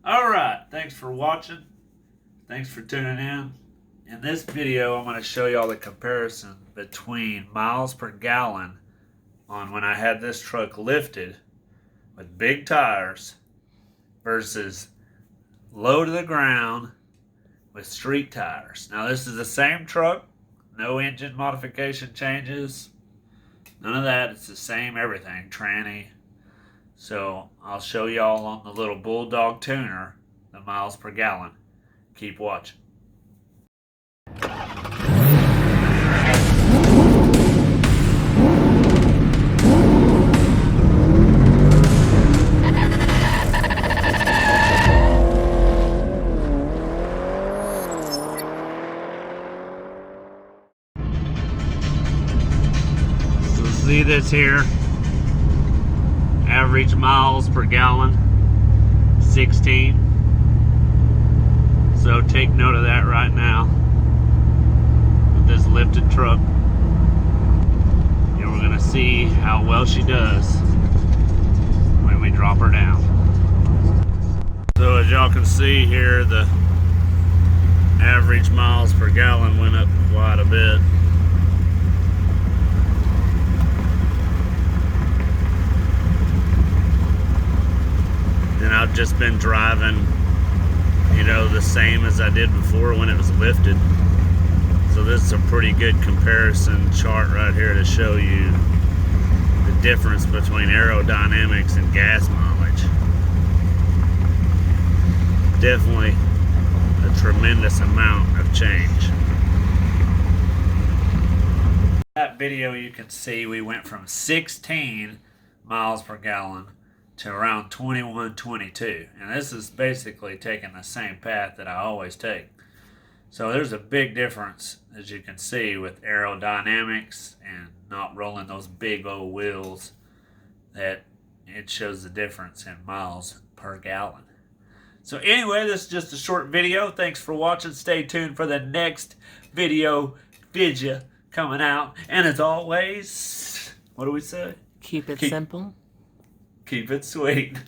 Alright, thanks for watching. Thanks for tuning in. In this video, I'm going to show y'all the comparison between miles per gallon on when I had this truck lifted with big tires versus low to the ground with street tires. Now this is the same truck, no engine modification changes, none of that. It's the same everything, tranny. So I'll show y'all on the little Bulldog tuner the miles per gallon. Keep watching. So see this here? Average miles per gallon, 16. So take note of that right now with this lifted truck. And we're gonna see how well she does when we drop her down. So as y'all can see here, the average miles per gallon went up quite a bit. And I've just been driving, you know, the same as I did before when it was lifted. So this is a pretty good comparison chart right here to show you the difference between aerodynamics and gas mileage. Definitely a tremendous amount of change. That video you can see we went from 16 miles per gallon to around 21, 22. And this is basically taking the same path that I always take. So there's a big difference, as you can see, with aerodynamics and not rolling those big old wheels, that it shows the difference in miles per gallon. So anyway, this is just a short video. Thanks for watching. Stay tuned for the next video coming out. And as always, what do we say? Keep it simple. Keep it sweet.